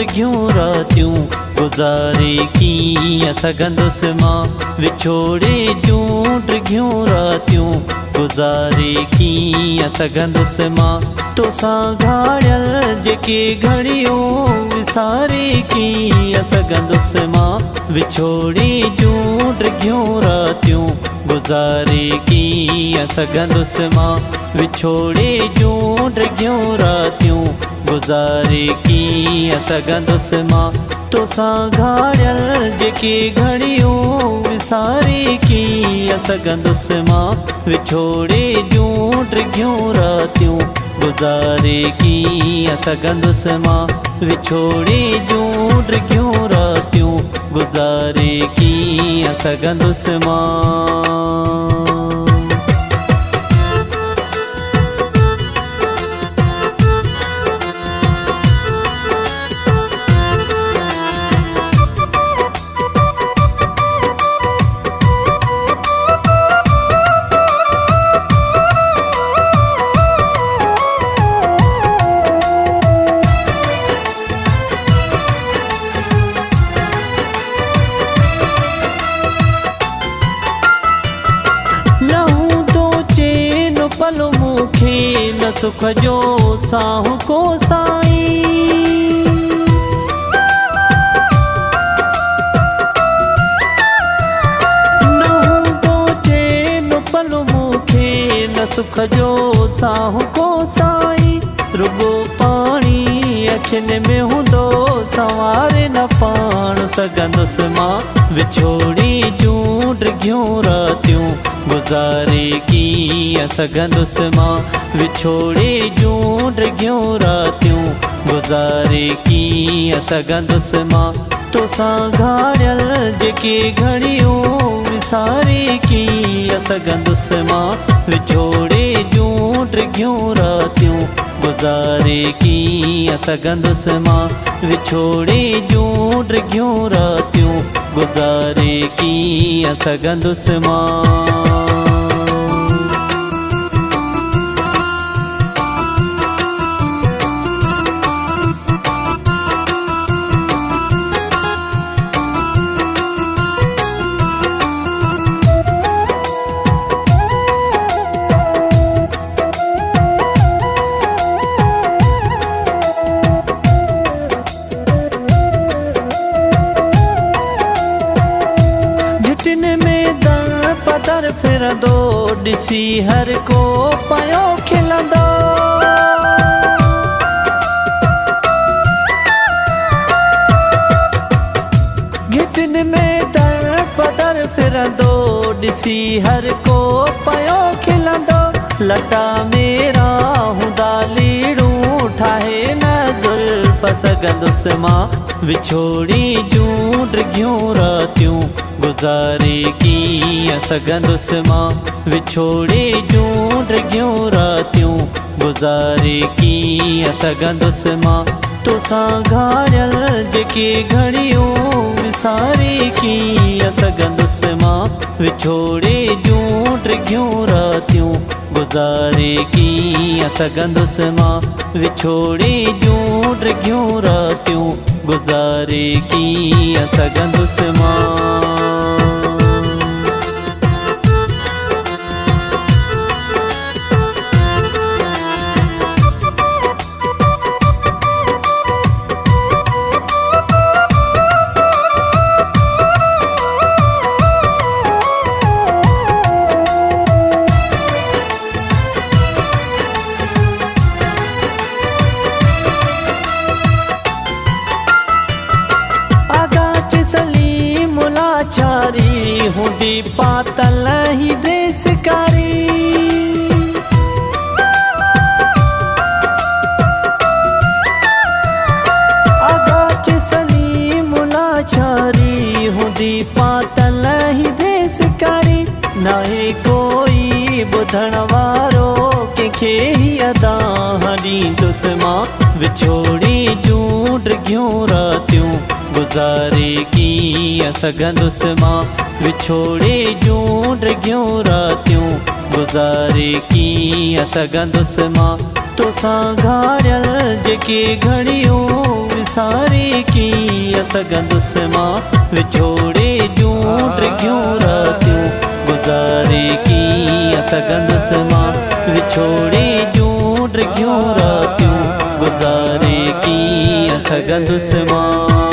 ड्रिघियूं रातियूं गुज़ारे कीअं सघंदुसि मां विछोड़े जूं ड्रिघियूं रातियूं गुज़ारे कीअं सघंदुसि मां तोसां घाड़ियल जेके घड़ियूं विसारे कीअं सघंदुसि मां विछोड़े जूं ड्रिघियूं रातियूं गुज़ारे कीअं सघंदुसि मां विछोड़े जूं ड्रिघियूं रातियूं गुज़ारे कीअं सघंदुसि मां तोसां घाड़ियल जेके घड़ियूं विसारे कीअं सघंदुसि मां विछोड़े जूं ड्रिघियूं रातियूं गुज़ारे कीअं सघंदुसि मां विछोड़े जूं ड्रिघियूं रातियूं गुज़ारे कीअं सघंदुसि मां। पल मूंखे न सुख जो साहु को साईं न हूंदो चैन पल मूंखे न सुख जो साहु को साईं रुगो पाणी अखियुनि में हूंदो संवारे न पाण सघंदुसि मां विछोड़ी जूं ड्रिघियूं रातियूं गुज़ारे कीअं सघंदुसि मां विछोड़े जूं ड्रिघियूं रातियूं गुज़ारे कीअं सघंदुसि मां तोसां घाड़ियल जेके घड़ियूं विसारे कीअं सघंदुसि मां विछोड़े जूं ड्रिघियूं रातियूं गुज़ारे कीअं सघंदुसि मां विछोड़े जूं ड्रिघियूं रातियूं गुज़ारे कीअं सघंदुसि मां। में दर पदर फिरंदो ॾिसी हर को पियो खिलंदो घिटिन में दर पदर फिरंदो ॾिसी हर को पियो खिलंदो लटा मेरा हूंदा लीड़ूं ठाहे न ज़ुल्फ़ सघंदुसि मां विछोड़ी जूं ड्रिघियूं रातियूं गुज़ारे कीअं सघंदुसि मां विछोड़े जूं ड्रिघियूं रातियूं गुज़ारे कीअं सघंदुसि मां तोसां घाड़ियल जेके घड़ियूं विसारे कीअं सघंदुसि मां विछोड़े जूं ड्रिघियूं रातियूं गुज़ारे कीअं सघंदुसि मां विछोड़े जूं ड्रिघियूं रातियूं गुज़ारे कीअं सघंदुसि मां। छारी हूंदी पातल ही देसकारी आगाच सलीम लाचारी हूंदी पातल ही देसकारी नाहे कोई ॿुधण वारो कंहिंखे ही अदा ॾींदुसि मां विछोड़ी जूं ड्रिघियूं रातियूं गुज़ारे कीअं सघंदुसि मां विछोड़े जूं ड्रिघियूं रातियूं गुज़ारे कीअं सघंदुसि मां तोसां घाड़ियल जेके घड़ियूं सारी की सगंदुस मां विछोड़े जूं टिकियूं रातियूं गुज़ारे की सगंदुस मां विछोड़े जूं टिकियूं रातियूं गुज़ारे की सगंदुस मां।